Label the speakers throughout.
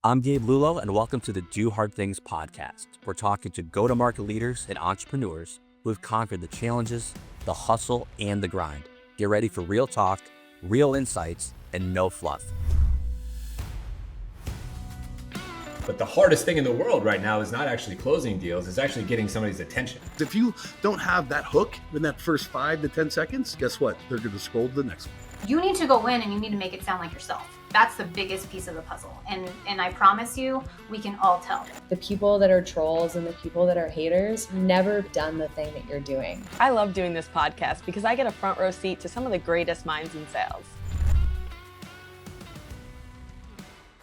Speaker 1: I'm Gabe Lullo, and welcome to the Do Hard Things podcast. We're talking to go-to-market leaders and entrepreneurs who have conquered the challenges, the hustle, and the grind. Get ready for real talk, real insights, and no fluff.
Speaker 2: But the hardest thing in the world right now is not actually closing deals, it's actually getting somebody's attention.
Speaker 3: If you don't have that hook in that first 5 to 10 seconds, guess what? They're going to scroll to the next one.
Speaker 4: You need to go in and you need to make it sound like yourself. That's the biggest piece of the puzzle. And I promise you, we can all tell.
Speaker 5: The people that are trolls and the people that are haters never done the thing that you're doing.
Speaker 6: I love doing this podcast because I get a front row seat to some of the greatest minds in sales.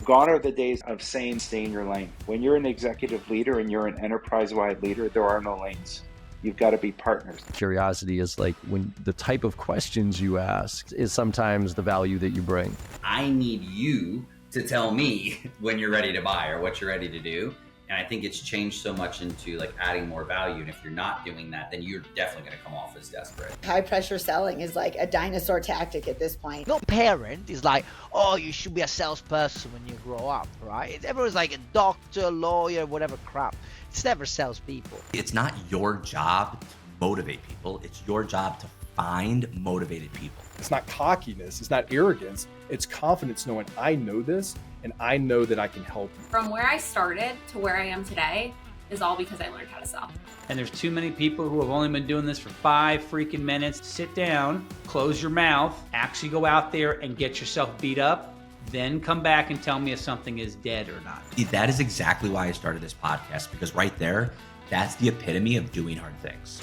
Speaker 7: Gone are the days of saying stay in your lane. When you're an executive leader and you're an enterprise-wide leader, there are no lanes. You've got to be partners.
Speaker 8: Curiosity is like when the type of questions you ask is sometimes the value that you bring.
Speaker 9: I need you to tell me when you're ready to buy or what you're ready to do. And I think it's changed so much into like adding more value. And if you're not doing that, then you're definitely going to come off as desperate.
Speaker 10: High pressure selling is like a dinosaur tactic at this point.
Speaker 11: No parent is like, oh, you should be a salesperson when you grow up, right? Everyone's like a doctor, lawyer, whatever crap. It's never salespeople.
Speaker 9: It's not your job to motivate people. It's your job to find motivated people.
Speaker 12: It's not cockiness. It's not arrogance. It's confidence knowing I know this and I know that I can help you.
Speaker 13: From where I started to where I am today is all because I learned how to sell.
Speaker 14: And there's too many people who have only been doing this for 5 freaking minutes. Sit down, close your mouth, actually go out there and get yourself beat up, then come back and tell me if something is dead or not.
Speaker 9: That is exactly why I started this podcast, because right there, that's the epitome of doing hard things.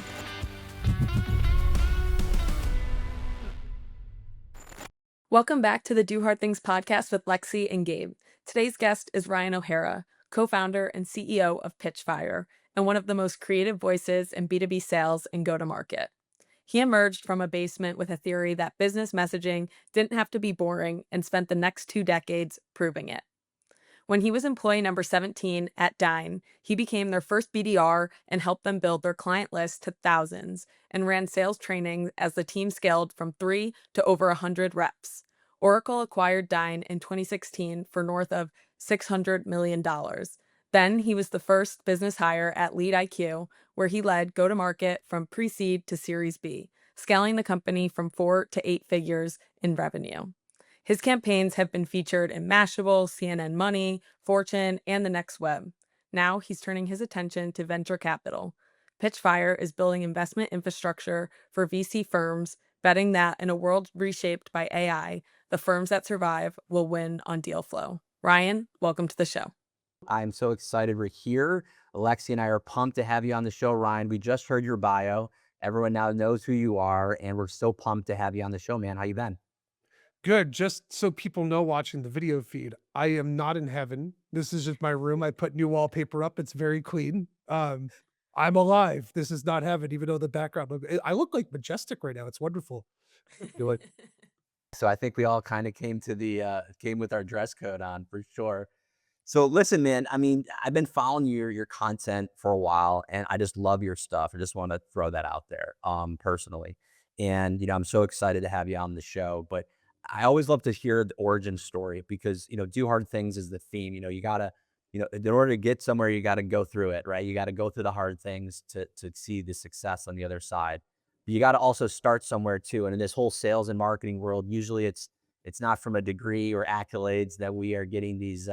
Speaker 6: Welcome back to the Do Hard Things podcast with Lexi and Gabe. Today's guest is Ryan O'Hara, co-founder and CEO of Pitchfire, and one of the most creative voices in B2B sales and go-to-market. He emerged from a basement with a theory that business messaging didn't have to be boring and spent the next 2 decades proving it. When he was employee number 17 at Dine, he became their first BDR and helped them build their client list to thousands and ran sales training as the team scaled from 3 to over 100 reps. Oracle acquired Dine in 2016 for north of $600 million. Then he was the first business hire at LeadIQ, where he led go-to-market from pre-seed to Series B, scaling the company from 4 to 8 figures in revenue. His campaigns have been featured in Mashable, CNN Money, Fortune, and the Next Web. Now he's turning his attention to venture capital. Pitchfire is building investment infrastructure for VC firms, betting that in a world reshaped by AI, the firms that survive will win on deal flow. Ryan, welcome to the show.
Speaker 1: I'm so excited we're here. Alexi and I are pumped to have you on the show, Ryan. We just heard your bio. Everyone now knows who you are, and we're so pumped to have you on the show, man. How you been?
Speaker 15: Good. Just so people know watching the video feed, I am not in heaven. This is just my room. I put new wallpaper up. It's very clean. I'm alive. This is not heaven, even though the background, I look like majestic right now. It's wonderful. Do it.
Speaker 1: So I think we all kind of came with our dress code on for sure. So listen, man, I mean, I've been following your content for a while and I just love your stuff. I just want to throw that out there personally. And, I'm so excited to have you on the show, but I always love to hear the origin story because, do hard things is the theme. You gotta, in order to get somewhere, you got to go through it, right? You got to go through the hard things to see the success on the other side. But you got to also start somewhere too. And in this whole sales and marketing world, usually it's not from a degree or accolades that we are getting these,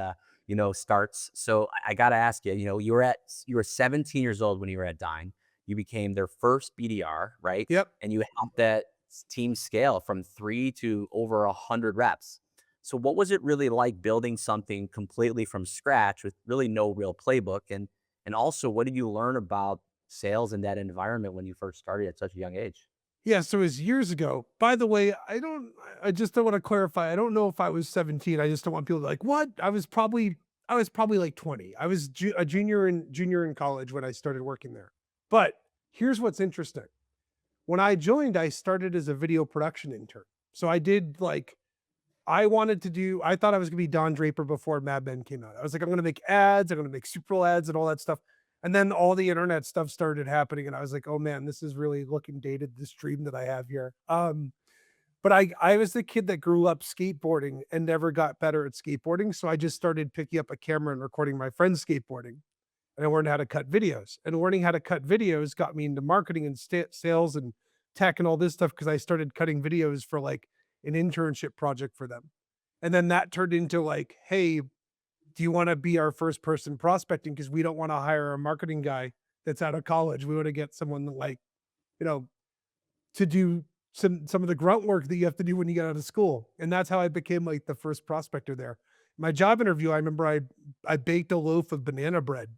Speaker 1: starts. So I got to ask you, you were 17 years old when you were at Dine. You became their first BDR, right?
Speaker 15: Yep.
Speaker 1: And you helped that team scale from 3 to over 100 reps. So what was it really like building something completely from scratch with really no real playbook? And also, what did you learn about sales in that environment when you first started at such a young age?
Speaker 15: Yeah. So it was years ago. By the way, I just don't want to clarify. I don't know if I was 17. I just don't want people to be like, what? I was probably like 20. I was a junior in college when I started working there. But here's what's interesting. When I joined, I started as a video production intern. So I did I thought I was gonna be Don Draper before Mad Men came out. I was like, I'm gonna make ads, I'm gonna make Super Bowl ads and all that stuff. And then all the internet stuff started happening. And I was like, oh man, this is really looking dated, this dream that I have here. But I was the kid that grew up skateboarding and never got better at skateboarding, so I just started picking up a camera and recording my friends skateboarding, and I learned how to cut videos. And learning how to cut videos got me into marketing and sales and tech and all this stuff because I started cutting videos for like an internship project for them. And then that turned into like, hey, do you want to be our first person prospecting? Because we don't want to hire a marketing guy that's out of college. We want to get someone that like, you know, to do some of the grunt work that you have to do when you get out of school. And that's how I became like the first prospector there. My job interview, I remember I baked a loaf of banana bread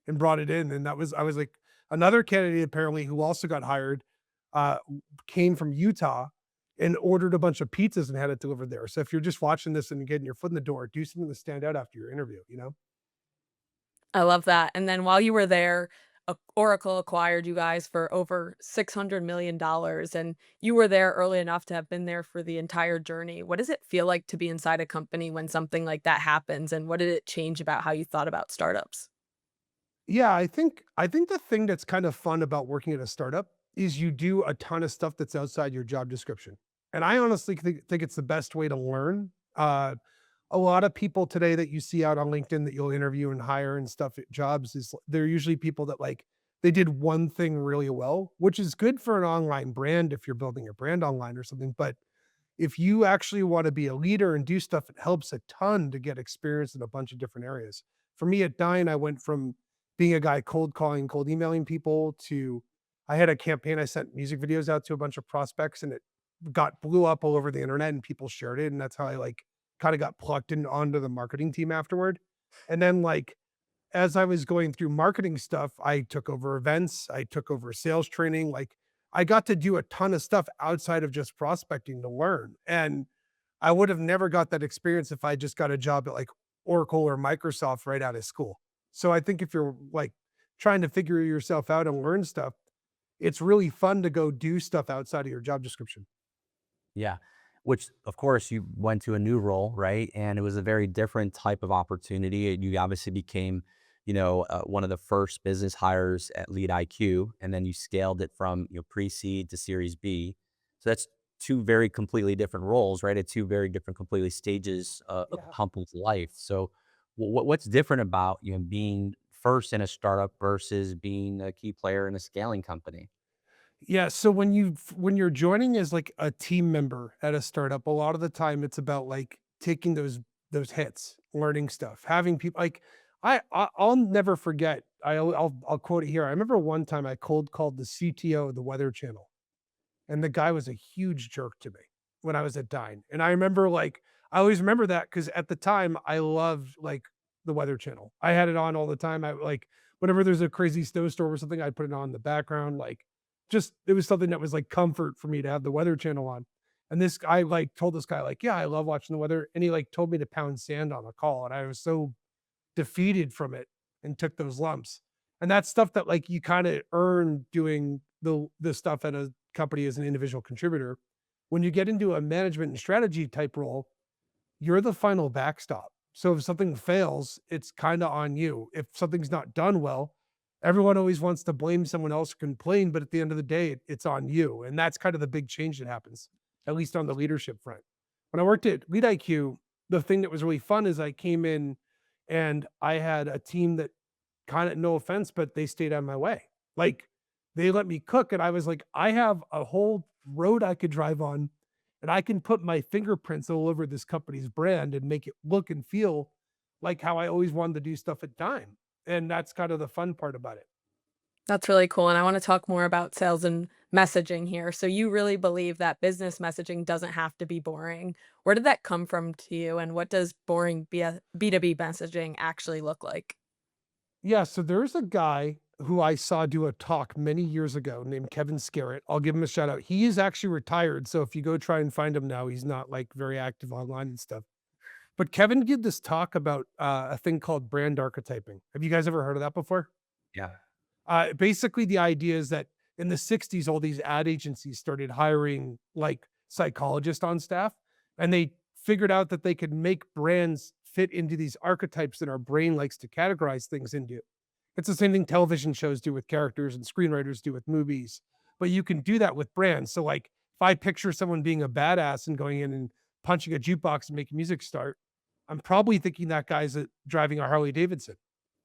Speaker 15: and brought it in. And I was like another candidate apparently who also got hired, uh, came from Utah and ordered a bunch of pizzas and had it delivered there. So if you're just watching this and getting your foot in the door, do something to stand out after your interview, you know?
Speaker 6: I love that. And then while you were there, Oracle acquired you guys for over $600 million, and you were there early enough to have been there for the entire journey. What does it feel like to be inside a company when something like that happens, and what did it change about how you thought about startups?
Speaker 15: Yeah, I think the thing that's kind of fun about working at a startup is you do a ton of stuff that's outside your job description. And I honestly think it's the best way to learn. A lot of people today that you see out on LinkedIn that you'll interview and hire and stuff at jobs is they're usually people that like they did one thing really well, which is good for an online brand if you're building a brand online or something. But if you actually want to be a leader and do stuff, it helps a ton to get experience in a bunch of different areas. For me at Dine, I went from being a guy cold calling, cold emailing people to I had a campaign. I sent music videos out to a bunch of prospects and it got blew up all over the internet and people shared it. And that's how I like kind of got plucked in onto the marketing team afterward. And then like as I was going through marketing stuff, I took over events, I took over sales training. Like I got to do a ton of stuff outside of just prospecting to learn. And I would have never got that experience if I just got a job at like Oracle or Microsoft right out of school. So I think if you're like trying to figure yourself out and learn stuff, it's really fun to go do stuff outside of your job description.
Speaker 1: Yeah. Which, of course, you went to a new role, right? And it was a very different type of opportunity. And you obviously became, one of the first business hires at LeadIQ, and then you scaled it from pre-seed to Series B. So that's two very completely different roles, right? At two very different, completely stages of
Speaker 15: Yeah.
Speaker 1: a company's life. So, what's different about being first in a startup versus being a key player in a scaling company?
Speaker 15: Yeah, so when you're joining as like a team member at a startup, a lot of the time it's about like taking those hits, learning stuff, having people like I'll never forget. I'll quote it here. I remember one time I cold called the CTO of the Weather Channel, and the guy was a huge jerk to me when I was at Dine. And I remember like I always remember that because at the time I loved like the Weather Channel. I had it on all the time. I like whenever there's a crazy snowstorm or something, I'd put it on in the background. Like just it was something that was like comfort for me to have the Weather Channel on. And this guy like told this guy, like, yeah, I love watching the weather. And he like told me to pound sand on a call. And I was so defeated from it and took those lumps. And that's stuff that like you kind of earn doing the stuff at a company as an individual contributor. When you get into a management and strategy type role, you're the final backstop. So if something fails, it's kind of on you. If something's not done well, everyone always wants to blame someone else or complain, but at the end of the day, it's on you. And that's kind of the big change that happens, at least on the leadership front. When I worked at LeadIQ, the thing that was really fun is I came in and I had a team that kind of, no offense, but they stayed out of my way. Like they let me cook. And I was like, I have a whole road I could drive on and I can put my fingerprints all over this company's brand and make it look and feel like how I always wanted to do stuff at Dime. And that's kind of the fun part about it.
Speaker 6: That's really cool. And I want to talk more about sales and messaging here. So you really believe that business messaging doesn't have to be boring. Where did that come from to you? And what does boring B2B messaging actually look like?
Speaker 15: Yeah, so there's a guy who I saw do a talk many years ago named Kevin Scarrett. I'll give him a shout out. He is actually retired. So if you go try and find him now, he's not like very active online and stuff. But Kevin did this talk about a thing called brand archetyping. Have you guys ever heard of that before?
Speaker 1: Yeah.
Speaker 15: Basically, the idea is that in the 60s, all these ad agencies started hiring like psychologists on staff, and they figured out that they could make brands fit into these archetypes that our brain likes to categorize things into. It's the same thing television shows do with characters and screenwriters do with movies, but you can do that with brands. So, like, If I picture someone being a badass and going in and punching a jukebox and making music start, I'm probably thinking that guy's driving a Harley Davidson.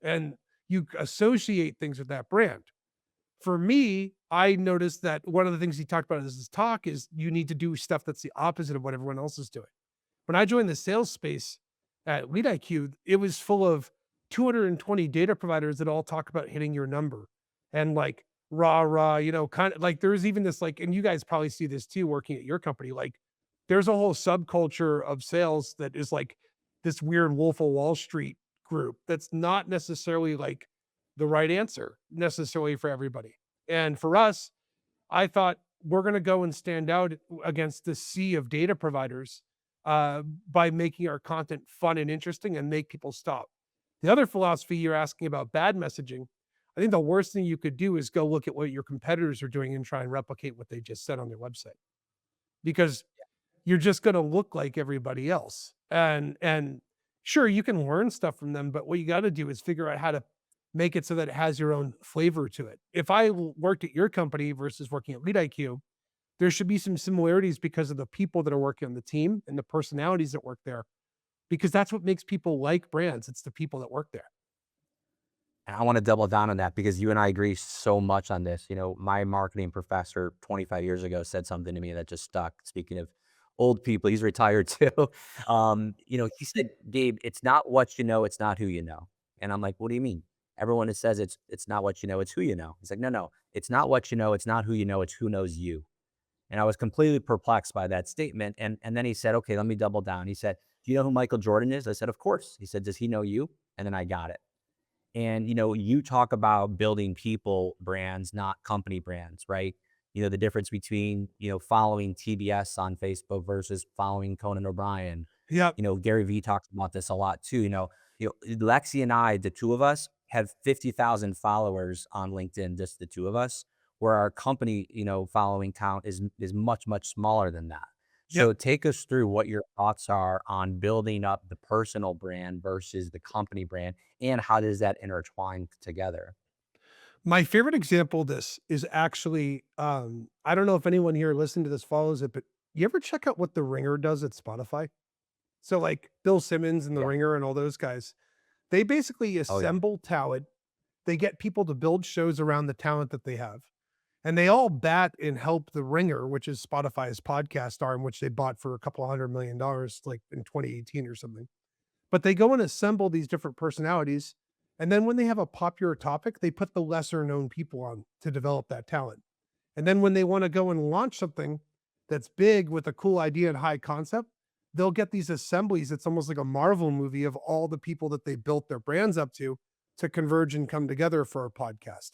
Speaker 15: And you associate things with that brand. For me, I noticed that one of the things he talked about in his talk is you need to do stuff that's the opposite of what everyone else is doing. When I joined the sales space at LeadIQ, it was full of 220 data providers that all talk about hitting your number and like rah, kind of like there's even this like, and you guys probably see this too working at your company. Like there's a whole subculture of sales that is like this weird Wolf of Wall Street group that's not necessarily like the right answer necessarily for everybody. And for us, I thought we're going to go and stand out against the sea of data providers by making our content fun and interesting and make people stop. The other philosophy you're asking about bad messaging, I think the worst thing you could do is go look at what your competitors are doing and try and replicate what they just said on their website, because you're just going to look like everybody else. And sure, you can learn stuff from them, but what you got to do is figure out how to make it so that it has your own flavor to it. If I worked at your company versus working at LeadIQ, there should be some similarities because of the people that are working on the team and the personalities that work there, because that's what makes people like brands. It's the people that work there.
Speaker 1: And I want to double down on that because you and I agree so much on this. You know, my marketing professor 25 years ago said something to me that just stuck. Speaking of old people, he's retired too. He said, Gabe, it's not what you know, it's not who you know. And I'm like, what do you mean? Everyone says it's not what you know, it's who you know. He's like, no, it's not what you know, it's not who you know, it's who knows you. And I was completely perplexed by that statement. And then he said, okay, let me double down. He said, do you know who Michael Jordan is? I said, of course. He said, does he know you? And then I got it. And, you talk about building people brands, not company brands, right? The difference between, following TBS on Facebook versus following Conan O'Brien.
Speaker 15: Yeah.
Speaker 1: Gary Vee talks about this a lot too. Lexi and I, the two of us, have 50,000 followers on LinkedIn, just the two of us, where our company, following count is much, much smaller than that. So take us through what your thoughts are on building up the personal brand versus the company brand, and how does that intertwine together?
Speaker 15: My favorite example of this is actually, I don't know if anyone here listening to this follows it, but you ever check out what The Ringer does at Spotify? So like Bill Simmons and The Ringer and all those guys, they basically assemble talent. They get people to build shows around the talent that they have. And they all bat and help The Ringer, which is Spotify's podcast arm, which they bought for a couple of $100 million, like in 2018 or something. But they go and assemble these different personalities. And then when they have a popular topic, they put the lesser known people on to develop that talent. And then when they want to go and launch something that's big with a cool idea and high concept, they'll get these assemblies. It's almost like a Marvel movie of all the people that they built their brands up to converge and come together for a podcast.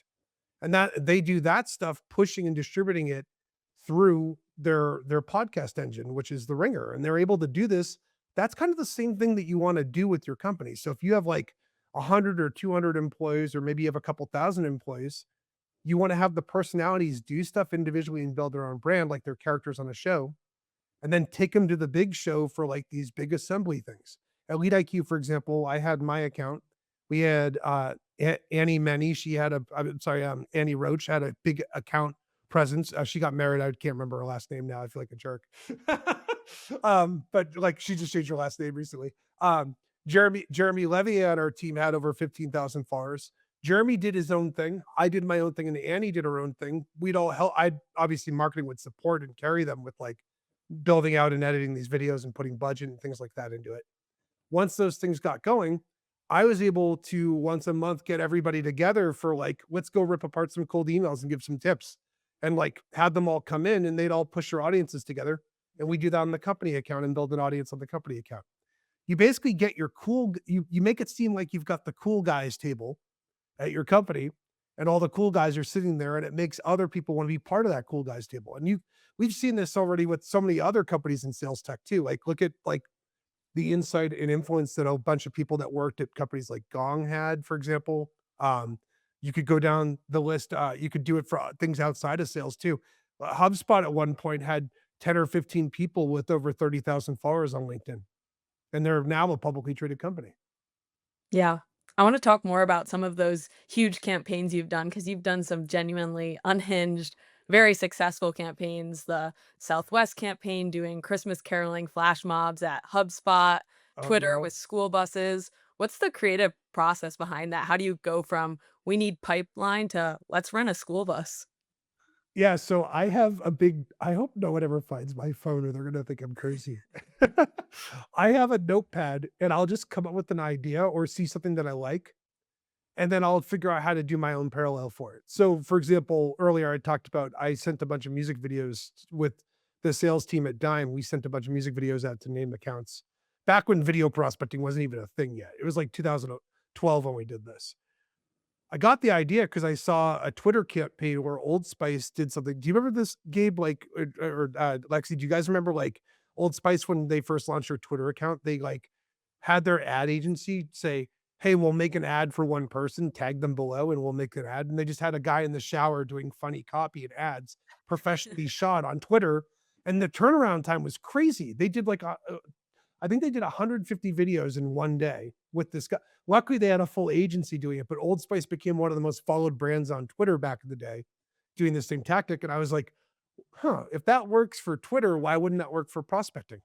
Speaker 15: And that they do that stuff, pushing and distributing it through their podcast engine, which is The Ringer. And they're able to do this. That's kind of the same thing that you want to do with your company. So if you have like 100 or 200 employees, or maybe you have a couple thousand employees, you want to have the personalities do stuff individually and build their own brand, like their characters on a show, and then take them to the big show for like these big assembly things. At LeadIQ, for example, I had my account. We had Annie Many. Annie Roach had a big account presence. She got married. I can't remember her last name now. I feel like a jerk. But like she just changed her last name recently. Jeremy Levy on our team had over 15,000 followers. Jeremy did his own thing. I did my own thing, and Annie did her own thing. We'd all help. Obviously marketing would support and carry them with like building out and editing these videos and putting budget and things like that into it. Once those things got going, I was able to once a month get everybody together for like, let's go rip apart some cold emails and give some tips, and like had them all come in and they'd all push their audiences together. And we do that on the company account and build an audience on the company account. You basically get your you make it seem like you've got the cool guys table at your company, and all the cool guys are sitting there, and it makes other people want to be part of that cool guys table. And we've seen this already with so many other companies in sales tech too. Like look at like the insight and influence that a bunch of people that worked at companies like Gong had, for example. You could go down the list. You could do it for things outside of sales too. HubSpot at one point had 10 or 15 people with over 30,000 followers on LinkedIn, and they're now a publicly traded company.
Speaker 6: Yeah. I want to talk more about some of those huge campaigns you've done, because you've done some genuinely unhinged, very successful campaigns. The Southwest campaign doing Christmas caroling flash mobs at HubSpot,
Speaker 15: Oh,
Speaker 6: Twitter
Speaker 15: no.
Speaker 6: with school buses. What's the creative process behind that? How do you go from we need pipeline to let's rent a school bus?
Speaker 15: Yeah, so I have a big I hope no one ever finds my phone or they're gonna think I'm crazy. I have a notepad and I'll just come up with an idea or see something that I like, and then I'll figure out how to do my own parallel for it. So, for example, earlier I talked about I sent a bunch of music videos with the sales team at Dime. We sent a bunch of music videos out to name accounts back when video prospecting wasn't even a thing yet. It was like 2012 when we did this. I got the idea because I saw a Twitter campaign where Old Spice did something. Do you remember this, Gabe? Like, Lexi, do you guys remember like Old Spice when they first launched their Twitter account? They like had their ad agency say, "Hey, we'll make an ad for one person, tag them below, and we'll make an ad." And they just had a guy in the shower doing funny copy and ads, professionally shot on Twitter, and the turnaround time was crazy. They did like I think they did 150 videos in one day with this guy. Luckily, they had a full agency doing it, but Old Spice became one of the most followed brands on Twitter back in the day, doing the same tactic. And I was like, huh, if that works for Twitter, why wouldn't that work for prospecting?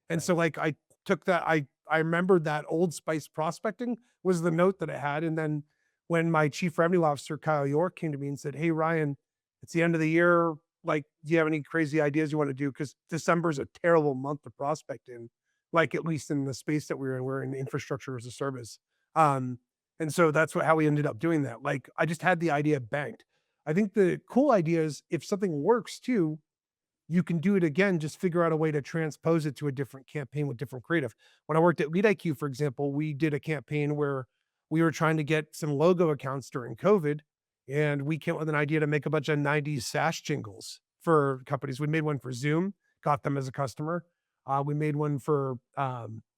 Speaker 15: And so like I took that, I remembered that Old Spice prospecting was the note that I had. And then when my chief revenue officer, Kyle York, came to me and said, "Hey Ryan, it's the end of the year. Like, do you have any crazy ideas you want to do? Because December is a terrible month to prospect in, like at least in the space that we're in. We're in infrastructure as a service." Um, and so that's how we ended up doing that. Like I just had the idea banked. I think the cool idea is if something works too, you can do it again, just figure out a way to transpose it to a different campaign with different creative. When I worked at LeadIQ, for example, we did a campaign where we were trying to get some logo accounts during COVID, and we came up with an idea to make a bunch of 90s SaaS jingles for companies. We made one for Zoom, got them as a customer. We made one for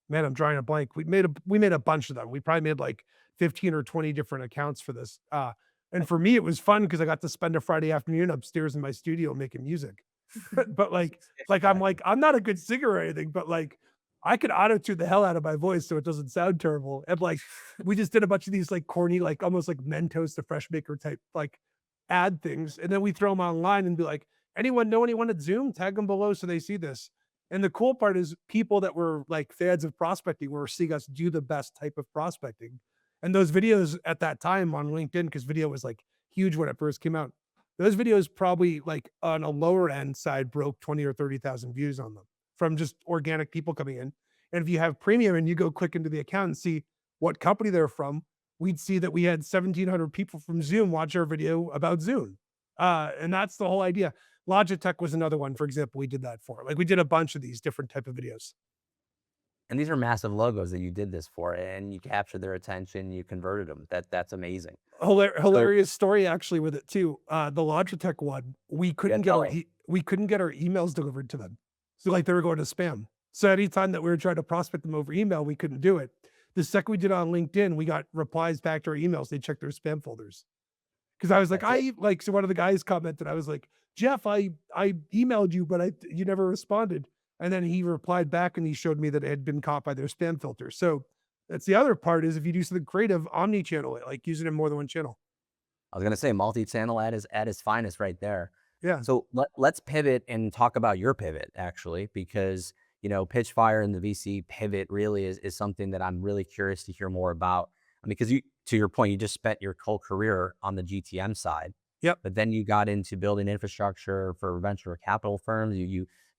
Speaker 15: man, I'm drawing a blank. We made a bunch of them. We probably made like 15 or 20 different accounts for this. And for me, it was fun because I got to spend a Friday afternoon upstairs in my studio making music. But I'm not a good singer or anything, but like I could auto tune the hell out of my voice so it doesn't sound terrible. And like we just did a bunch of these like corny, like almost like Mentos the Fresh Maker type like ad things, and then we throw them online and be like, anyone know anyone at Zoom? Tag them below so they see this. And the cool part is people that were like fans of prospecting were seeing us do the best type of prospecting. And those videos at that time on LinkedIn, because video was like huge when it first came out, those videos probably like on a lower end side broke 20 or 30,000 views on them from just organic people coming in. And if you have premium and you go click into the account and see what company they're from, we'd see that we had 1,700 people from Zoom watch our video about Zoom. And that's the whole idea. Logitech was another one, for example, we did that for. Like we did a bunch of these different type of videos.
Speaker 1: And these are massive logos that you did this for, and you captured their attention, you converted them. That's amazing. So
Speaker 15: Hilarious story actually with it too. The Logitech one, we
Speaker 1: yeah,
Speaker 15: couldn't get
Speaker 1: tell
Speaker 15: our
Speaker 1: me.
Speaker 15: we couldn't get our emails delivered to them. So like they were going to spam. So anytime that we were trying to prospect them over email, we couldn't do it. The second we did it on LinkedIn, we got replies back to our emails. They checked their spam folders. Because I was like,
Speaker 1: That's it.
Speaker 15: so one of the guys commented, I was like, "Jeff, I emailed you, but you never responded." And then he replied back and he showed me that it had been caught by their spam filter. So that's the other part is if you do something creative, omni-channel it, like use it in more than one channel.
Speaker 1: I was gonna say multi-channel at its finest right there.
Speaker 15: Yeah.
Speaker 1: So let's pivot and talk about your pivot actually, because Pitchfire and the VC pivot really is something that I'm really curious to hear more about. I mean, because to your point, you just spent your whole career on the GTM side.
Speaker 15: Yep.
Speaker 1: But then you got into building infrastructure for venture capital firms.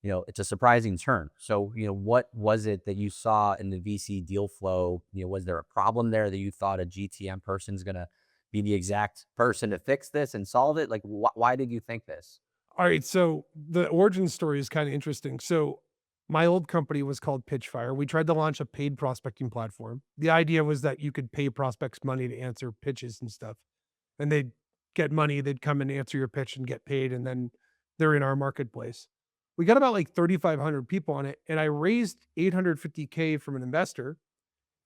Speaker 1: It's a surprising turn. So, what was it that you saw in the VC deal flow? Was there a problem there that you thought a GTM person is going to be the exact person to fix this and solve it? Like, why did you think this?
Speaker 15: All right. So the origin story is kind of interesting. So my old company was called Pitchfire. We tried to launch a paid prospecting platform. The idea was that you could pay prospects money to answer pitches and stuff, and they'd get money. They'd come and answer your pitch and get paid, and then they're in our marketplace. We got about like 3,500 people on it, and I raised 850K from an investor,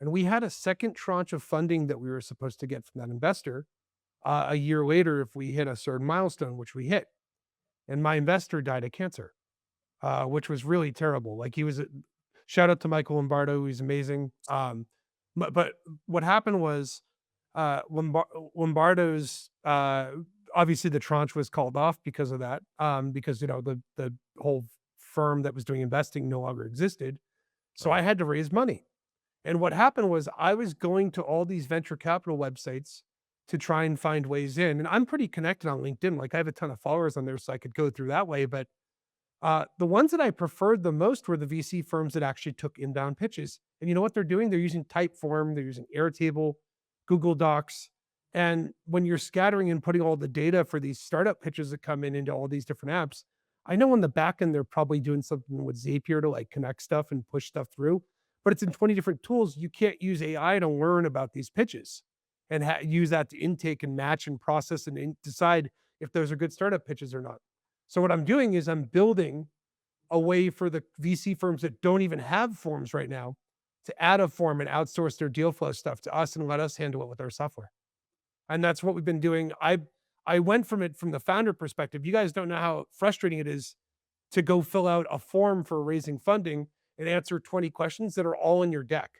Speaker 15: and we had a second tranche of funding that we were supposed to get from that investor a year later if we hit a certain milestone, which we hit. And my investor died of cancer, which was really terrible. Like shout out to Michael Lombardo, he's amazing. But what happened was Lombardo's obviously the tranche was called off because of that, because the whole firm that was doing investing no longer existed. So I had to raise money. And what happened was I was going to all these venture capital websites to try and find ways in. And I'm pretty connected on LinkedIn. Like I have a ton of followers on there, so I could go through that way. But the ones that I preferred the most were the VC firms that actually took inbound pitches. And you know what they're doing? They're using Typeform, they're using Airtable, Google Docs. And when you're scattering and putting all the data for these startup pitches that come in into all these different apps, I know on the back end, they're probably doing something with Zapier to like connect stuff and push stuff through, but it's in 20 different tools. You can't use AI to learn about these pitches and use that to intake and match and process and decide if those are good startup pitches or not. So what I'm doing is I'm building a way for the VC firms that don't even have forms right now to add a form and outsource their deal flow stuff to us and let us handle it with our software. And that's what we've been doing. I went from it from the founder perspective. You guys don't know how frustrating it is to go fill out a form for raising funding and answer 20 questions that are all in your deck.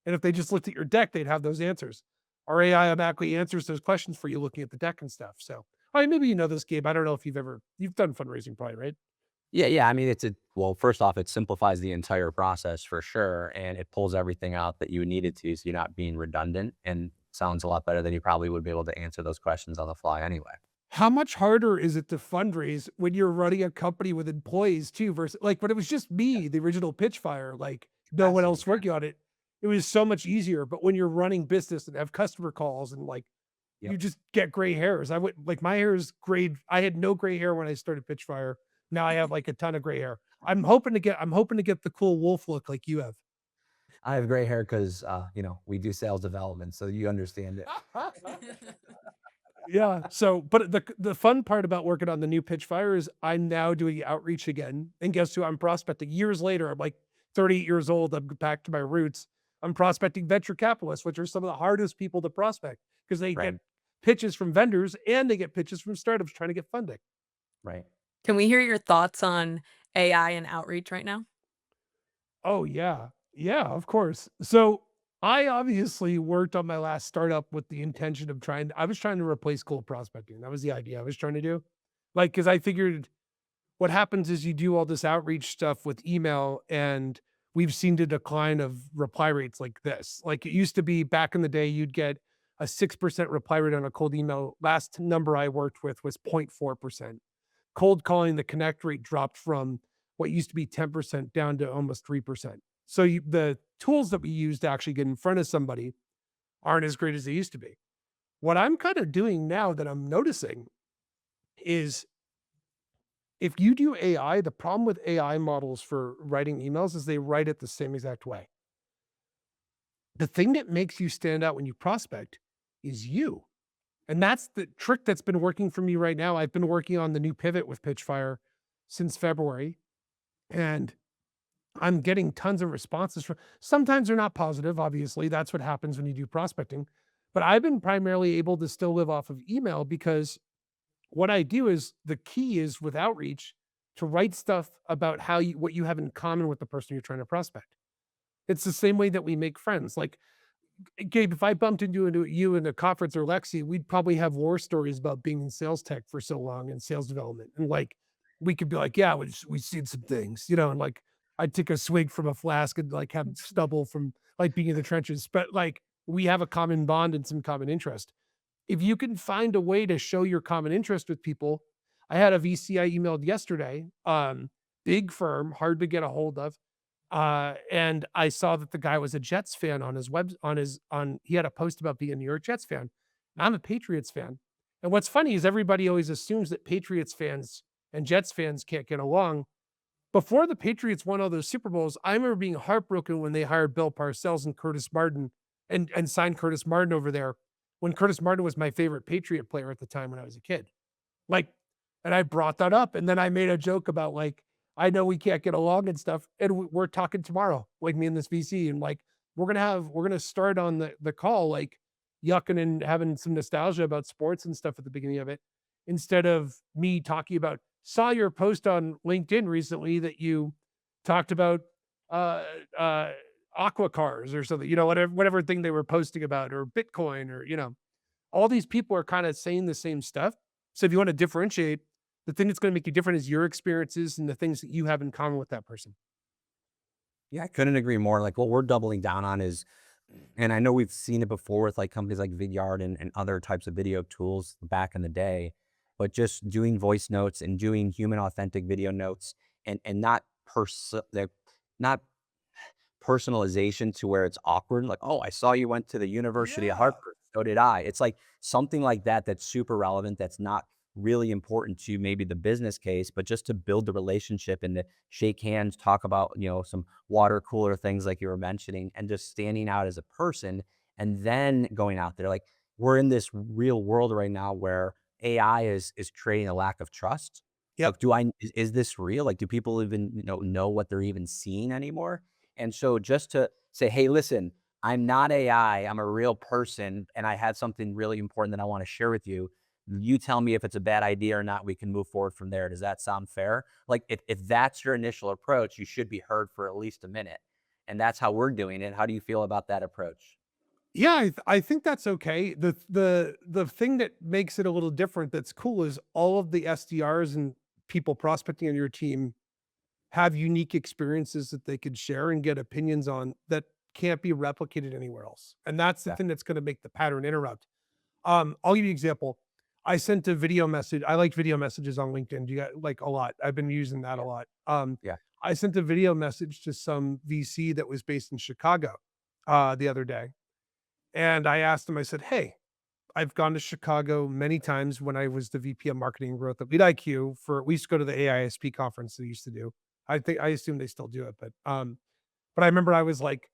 Speaker 15: And if they just looked at your deck, they'd have those answers. Our AI automatically answers those questions for you looking at the deck and stuff. So, maybe you know this, Gabe. I don't know if you've done fundraising probably, right?
Speaker 1: Yeah. I mean, well, first off, it simplifies the entire process for sure. And it pulls everything out that you needed to. So you're not being redundant, and sounds a lot better than you probably would be able to answer those questions on the fly anyway.
Speaker 15: How much harder is it to fundraise when you're running a company with employees too, versus like when it was just me, the original Pitchfire, like no one else working on it, it was so much easier. But when you're running business and have customer calls and like you just get gray hairs. I would like my hair is gray. I had no gray hair when I started Pitchfire. Now I have like a ton of gray hair. I'm hoping to get the cool wolf look like you have.
Speaker 1: I have gray hair because, we do sales development, so you understand it.
Speaker 15: Yeah. So, but the fun part about working on the new Pitchfire is I'm now doing outreach again. And guess who I'm prospecting? Years later, I'm like 38 years old. I'm back to my roots. I'm prospecting venture capitalists, which are some of the hardest people to prospect because they get pitches from vendors and they get pitches from startups trying to get funding.
Speaker 1: Right.
Speaker 6: Can we hear your thoughts on AI and outreach right now?
Speaker 15: Oh, yeah. Yeah, of course. So I obviously worked on my last startup with the intention of I was trying to replace cold prospecting. That was the idea I was trying to do. Like, because I figured what happens is you do all this outreach stuff with email, and we've seen the decline of reply rates like this. Like it used to be back in the day, you'd get a 6% reply rate on a cold email. Last number I worked with was 0.4%. Cold calling, the connect rate dropped from what used to be 10% down to almost 3%. So the tools that we use to actually get in front of somebody aren't as great as they used to be. What I'm kind of doing now that I'm noticing is if you do AI, the problem with AI models for writing emails is they write it the same exact way. The thing that makes you stand out when you prospect is you. And that's the trick that's been working for me right now. I've been working on the new pivot with Pitchfire since February, and I'm getting tons of responses sometimes they're not positive. Obviously, that's what happens when you do prospecting. But I've been primarily able to still live off of email because what I do is the key is with outreach to write stuff about what you have in common with the person you're trying to prospect. It's the same way that we make friends. Like, Gabe, if I bumped into you in a conference or Lexi, we'd probably have war stories about being in sales tech for so long and sales development. And like, we could be like, yeah, we've seen some things, and like, I'd take a swig from a flask and like have stubble from like being in the trenches. But like, we have a common bond and some common interest. If you can find a way to show your common interest with people, I had a VC I emailed yesterday, big firm, hard to get a hold of. And I saw that the guy was a Jets fan on his he had a post about being a New York Jets fan. I'm a Patriots fan. And what's funny is everybody always assumes that Patriots fans and Jets fans can't get along. Before the Patriots won all those Super Bowls, I remember being heartbroken when they hired Bill Parcells and Curtis Martin and signed Curtis Martin over there, when Curtis Martin was my favorite Patriot player at the time when I was a kid. Like, and I brought that up, and then I made a joke about like, I know we can't get along and stuff, and we're talking tomorrow, like me and this VC, and like we're gonna start on the call like yucking and having some nostalgia about sports and stuff at the beginning of it, instead of me talking about, saw your post on LinkedIn recently that you talked about aqua cars or something, whatever thing they were posting about, or Bitcoin, or all these people are kind of saying the same stuff. So if you want to differentiate, the thing that's going to make you different is your experiences and the things that you have in common with that person.
Speaker 1: Yeah, I couldn't agree more. Like what we're doubling down on is, and I know we've seen it before with like companies like Vidyard and other types of video tools back in the day, but just doing voice notes and doing human authentic video notes and not personalization to where it's awkward. Like, oh, I saw you went to the University of Hartford. So did I. It's like something like that that's super relevant. That's not really important to maybe the business case, but just to build the relationship and to shake hands, talk about, some water cooler things like you were mentioning, and just standing out as a person and then going out there. Like we're in this real world right now where AI is creating a lack of trust.
Speaker 15: Yep.
Speaker 1: Like, is this real? Like, do people even know what they're even seeing anymore? And so just to say, hey, listen, I'm not AI, I'm a real person, and I had something really important that I want to share with you. You tell me if it's a bad idea or not, we can move forward from there. Does that sound fair? Like if that's your initial approach, you should be heard for at least a minute. And that's how we're doing it. How do you feel about that approach?
Speaker 15: Yeah, I think that's okay. The thing that makes it a little different that's cool is all of the SDRs and people prospecting on your team have unique experiences that they could share and get opinions on that can't be replicated anywhere else. And that's the thing that's going to make the pattern interrupt. I'll give you an example. I sent a video message. I like video messages on LinkedIn. Do you got like a lot? I've been using that a lot.
Speaker 1: Yeah.
Speaker 15: I sent a video message to some VC that was based in Chicago the other day. And I asked him, I said, hey, I've gone to Chicago many times when I was the VP of marketing and growth at LeadIQ we used to go to the AISP conference they used to do. I assume they still do it, but I remember I was like,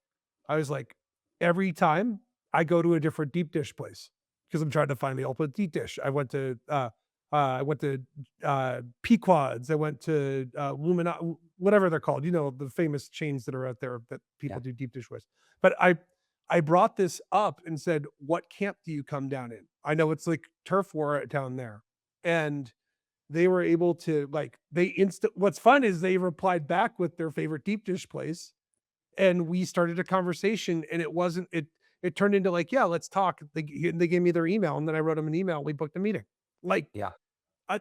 Speaker 15: every time I go to a different deep dish place because I'm trying to find the ultimate deep dish. I went to Pequods. I went to Lumina, whatever they're called. The famous chains that are out there that people do deep dish with. But I brought this up and said, "What camp do you come down in?" I know it's like turf war down there, and they were able to what's fun is they replied back with their favorite deep dish place, and we started a conversation, and it turned into like, yeah, let's talk. They gave me their email, and then I wrote them an email. We booked a meeting. Like,
Speaker 1: Yeah.
Speaker 15: uh,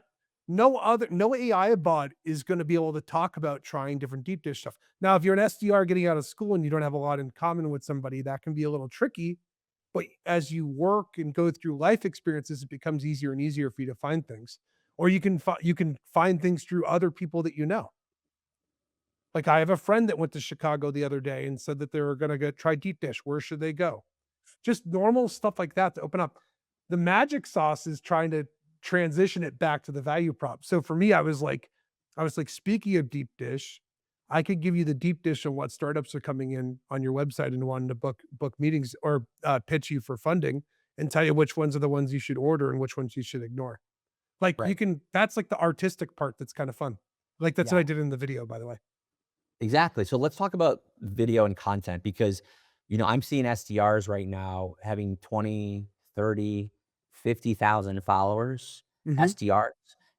Speaker 15: no AI bot is going to be able to talk about trying different deep dish stuff. Now, if you're an SDR getting out of school and you don't have a lot in common with somebody, that can be a little tricky. But as you work and go through life experiences, it becomes easier and easier for you to find things, or you can find things through other people that you know. Like I have a friend that went to Chicago the other day and said that they were going to go try deep dish. Where should they go? Just normal stuff like that to open up. The magic sauce is trying to transition it back to the value prop. So for me, I was like, speaking of deep dish, I could give you the deep dish on what startups are coming in on your website and wanting to book meetings or pitch you for funding and tell you which ones are the ones you should order and which ones you should ignore. Like you
Speaker 1: Right.
Speaker 15: can, that's like the artistic part that's kind of fun. Like that's what I did in the video, by the way.
Speaker 1: Exactly. So let's talk about video and content because, I'm seeing SDRs right now having 20, 30, 50,000 followers, SDRs.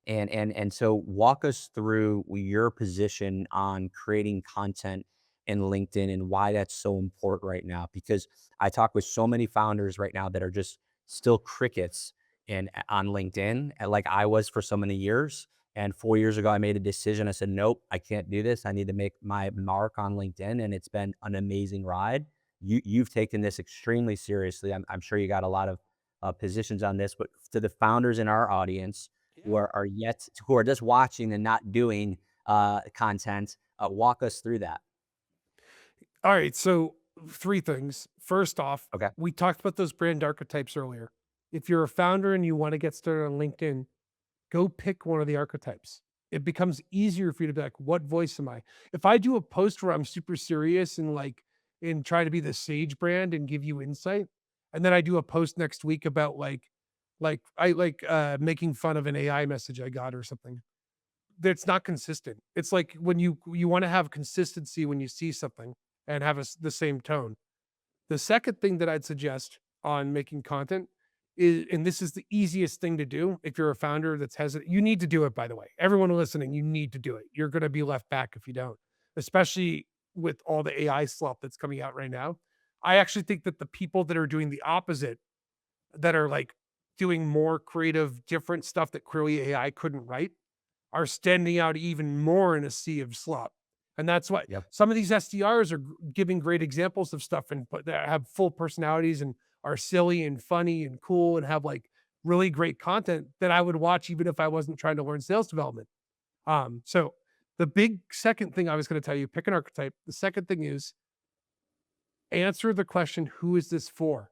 Speaker 1: And so walk us through your position on creating content in LinkedIn and why that's so important right now. Because I talk with so many founders right now that are just still crickets on LinkedIn, like I was for so many years. And 4 years ago, I made a decision. I said, nope, I can't do this. I need to make my mark on LinkedIn. And it's been an amazing ride. You've taken this extremely seriously. I'm sure you got a lot of positions on this, but to the founders in our audience who are just watching and not doing content, walk us through that.
Speaker 15: All right. So 3 things. First off,
Speaker 1: Okay.
Speaker 15: we talked about those brand archetypes earlier. If you're a founder and you want to get started on LinkedIn, go pick one of the archetypes. It becomes easier for you to be like, what voice am I? If I do a post where I'm super serious and try to be the sage brand and give you insight, and then I do a post next week about making fun of an AI message I got or something, that's not consistent. It's like when you want to have consistency when you see something and have the same tone. The second thing that I'd suggest on making content is, and this is the easiest thing to do if you're a founder that's hesitant, you need to do it, by the way. Everyone listening, you need to do it. You're going to be left back if you don't, especially with all the AI slop that's coming out right now. I actually think that the people that are doing the opposite, that are like doing more creative, different stuff that clearly AI couldn't write are standing out even more in a sea of slop. And that's why
Speaker 1: Yep.
Speaker 15: some of these SDRs are giving great examples of stuff and but that have full personalities and are silly and funny and cool and have like really great content that I would watch even if I wasn't trying to learn sales development. So the big second thing I was going to tell you, pick an archetype. The second thing is answer the question, who is this for?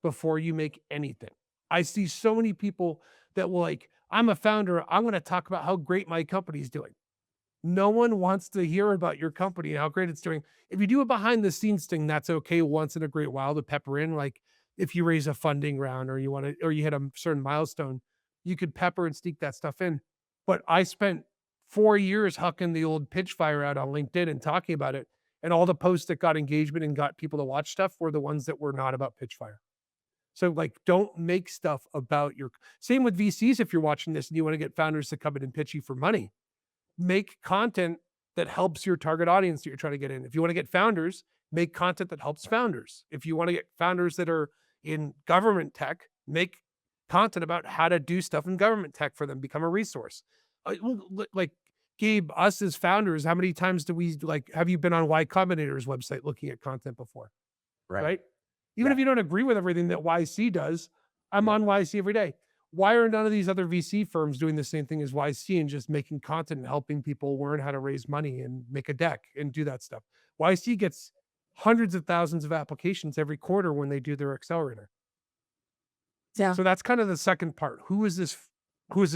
Speaker 15: Before you make anything. I see so many people that will like, I'm a founder. I'm going to talk about how great my company's doing. No one wants to hear about your company and how great it's doing. If you do a behind the scenes thing, that's okay once in a great while to pepper in. Like if you raise a funding round or you want to, or you hit a certain milestone, you could pepper and sneak that stuff in. But I spent 4 years hucking the old Pitchfire out on LinkedIn and talking about it. And all the posts that got engagement and got people to watch stuff were the ones that were not about Pitchfire. So like, don't make stuff about your, same with VCs. If you're watching this and you want to get founders to come in and pitch you for money, make content that helps your target audience that you're trying to get in. If you want to get founders, make content that helps founders. If you want to get founders that are in government tech, make content about how to do stuff in government tech for them, become a resource. Like Gabe, us as founders, how many times do we like, have you been on Y Combinator's website looking at content before? Right? Even if you don't agree with everything that YC does, I'm on YC every day. Why are none of these other VC firms doing the same thing as YC and just making content and helping people learn how to raise money and make a deck and do that stuff? YC gets hundreds of thousands of applications every quarter when they do their accelerator.
Speaker 6: Yeah.
Speaker 15: So that's kind of the second part. Who is this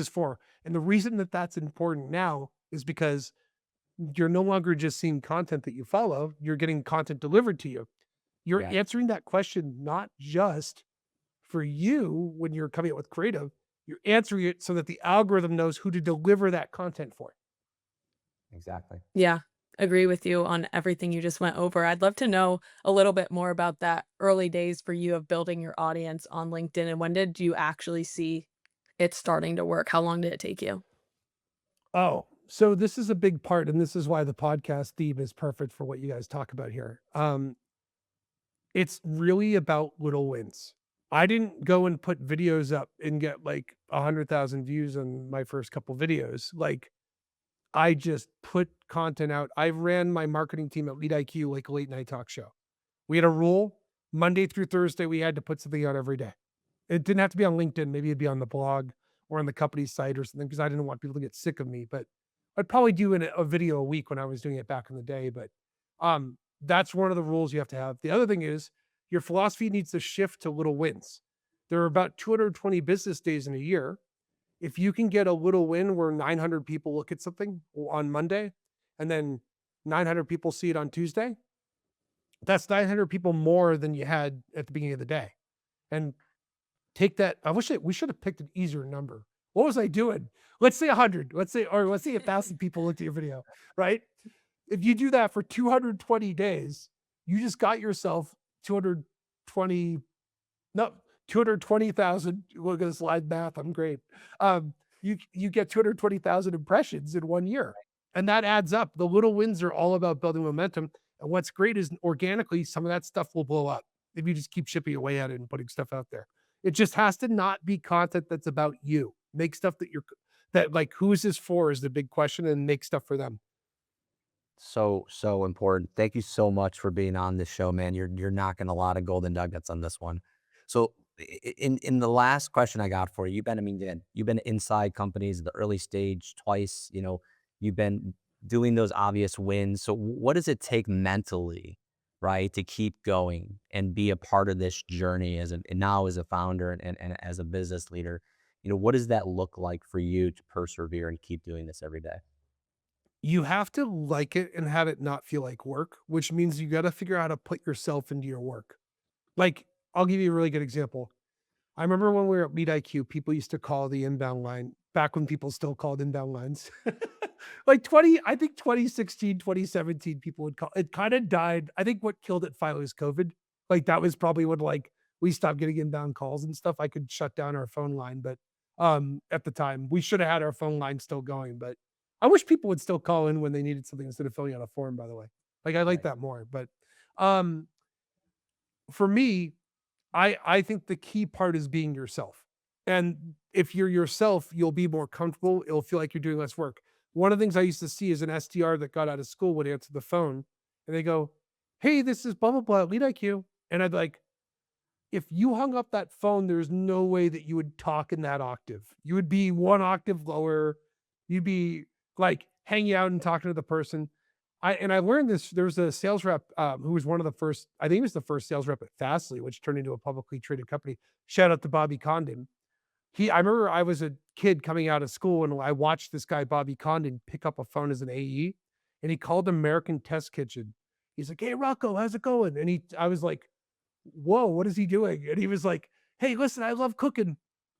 Speaker 15: for? And the reason that that's important now is because you're no longer just seeing content that you follow, you're getting content delivered to you. You're answering that question not just for you when you're coming up with creative, you're answering it so that the algorithm knows who to deliver that content for.
Speaker 1: Exactly.
Speaker 6: Yeah, agree with you on everything you just went over. I'd love to know a little bit more about that early days for you of building your audience on LinkedIn, and when did you actually see it starting to work? How long did it take you?
Speaker 15: Oh, so this is a big part, and this is why the podcast theme is perfect for what you guys talk about here. It's really about little wins. I didn't go and put videos up and get like 100,000 views on my first couple videos. Like I just put content out. I ran my marketing team at LeadIQ like a late night talk show. We had a rule Monday through Thursday, we had to put something out every day. It didn't have to be on LinkedIn. Maybe it'd be on the blog or on the company site or something because I didn't want people to get sick of me, but I'd probably do a video a week when I was doing it back in the day. But that's one of the rules you have to have. The other thing is your philosophy needs to shift to little wins. There are about 220 business days in a year. If you can get a little win where 900 people look at something on Monday and then 900 people see it on Tuesday, that's 900 people more than you had at the beginning of the day. And take that. We should have picked an easier number. What was I doing? Let's say 100. Let's say 1,000 people looked at your video, right? If you do that for 220 days, you just got yourself 220,000. Look at this slide math. I'm great. You get 220,000 impressions in 1 year, and that adds up. The little wins are all about building momentum. And what's great is organically, some of that stuff will blow up if you just keep chipping away at it and putting stuff out there. It just has to not be content that's about you. Make stuff that like, who is this for is the big question, and make stuff for them.
Speaker 1: So important. Thank you so much for being on this show, man. You're knocking a lot of golden nuggets on this one. So in the last question I got for you, you've been inside companies, the early stage twice, you've been doing those obvious wins. So what does it take mentally, right, to keep going and be a part of this journey now as a founder and as a business leader? What does that look like for you to persevere and keep doing this every day?
Speaker 15: You have to like it and have it not feel like work, which means you got to figure out how to put yourself into your work. Like, I'll give you a really good example. I remember when we were at LeadIQ, people used to call the inbound line back when people still called inbound lines. Like 2016, 2017, people would call. It kind of died. I think what killed it finally was COVID. Like that was probably when like we stopped getting inbound calls and stuff. I could shut down our phone line, but at the time we should have had our phone line still going. But I wish people would still call in when they needed something instead of filling out a form, by the way. Like I like that more. But for me, I think the key part is being yourself. And if you're yourself, you'll be more comfortable. It'll feel like you're doing less work. One of the things I used to see is an SDR that got out of school would answer the phone and they go, "Hey, this is blah, blah, blah, LeadIQ." And I'd like, if you hung up that phone, there's no way that you would talk in that octave. You would be one octave lower. You'd be like hanging out and talking to the person. I learned this. There was a sales rep who was one of the first, I think he was the first sales rep at Fastly, which turned into a publicly traded company. Shout out to Bobby Condon. I remember I was a kid coming out of school and I watched this guy, Bobby Condon, pick up a phone as an AE and he called American Test Kitchen. He's like, "Hey, Rocco, how's it going?" And I was like, "Whoa, what is he doing?" And he was like, "Hey, listen, I love cooking.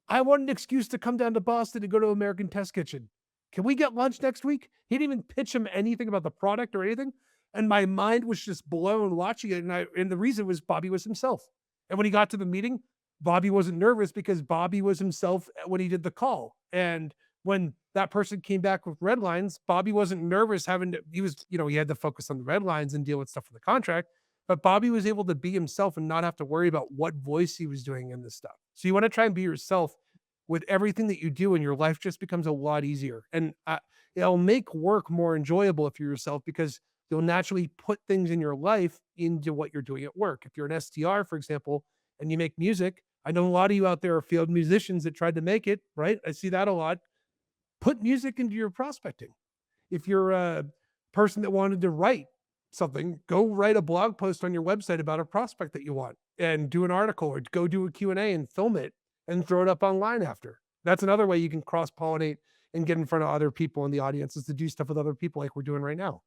Speaker 15: I want an excuse to come down to Boston and go to American Test Kitchen. Can we get lunch next week?" He didn't even pitch him anything about the product or anything. And my mind was just blown watching it. And the reason was Bobby was himself. And when he got to the meeting, Bobby wasn't nervous because Bobby was himself when he did the call. And when that person came back with red lines, Bobby wasn't nervous he had to focus on the red lines and deal with stuff for the contract. But Bobby was able to be himself and not have to worry about what voice he was doing in this stuff. So you want to try and be yourself with everything that you do, and your life just becomes a lot easier. And it'll make work more enjoyable if you're yourself, because you'll naturally put things in your life into what you're doing at work. If you're an SDR, for example, and you make music, I know a lot of you out there are field musicians that tried to make it, right? I see that a lot. Put music into your prospecting. If you're a person that wanted to write something, go write a blog post on your website about a prospect that you want and do an article, or go do a Q&A and film it and throw it up online after. That's another way you can cross-pollinate and get in front of other people in the audience, is to do stuff with other people like we're doing right now.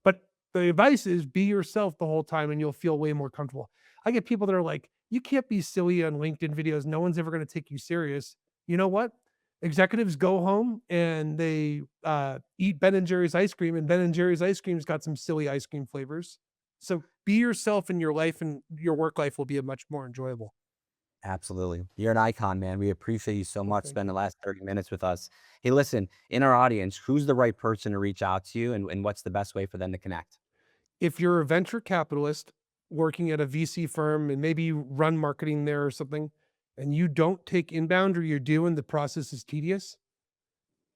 Speaker 15: But the advice is be yourself the whole time and you'll feel way more comfortable. I get people that are like, "You can't be silly on LinkedIn videos. No one's ever going to take you serious." You know what? Executives go home and they eat Ben & Jerry's ice cream, and Ben & Jerry's ice cream's got some silly ice cream flavors. So be yourself in your life, and your work life will be much more enjoyable.
Speaker 1: Absolutely. You're an icon, man. We appreciate you so much spending the last 30 minutes with us. Hey, listen, in our audience, who's the right person to reach out to you, and what's the best way for them to connect?
Speaker 15: If you're a venture capitalist working at a VC firm and maybe you run marketing there or something, and you don't take inbound, or you're doing the process is tedious,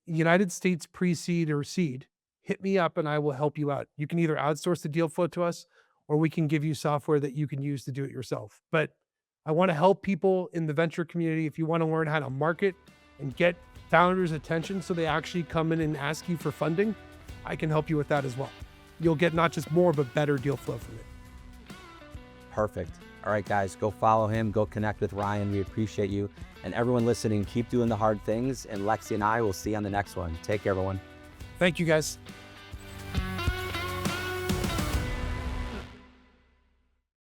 Speaker 15: United States pre-seed or seed, hit me up and I will help you out. You can either outsource the deal flow to us, or we can give you software that you can use to do it yourself. But I want to help people in the venture community. If you want to learn how to market and get founders' attention so they actually come in and ask you for funding, I can help you with that as well. You'll get not just more, but better deal flow from it.
Speaker 1: Perfect. All right, guys, go follow him. Go connect with Ryan. We appreciate you. And everyone listening, keep doing the hard things. And Lexi and I will see you on the next one. Take care, everyone.
Speaker 15: Thank you, guys.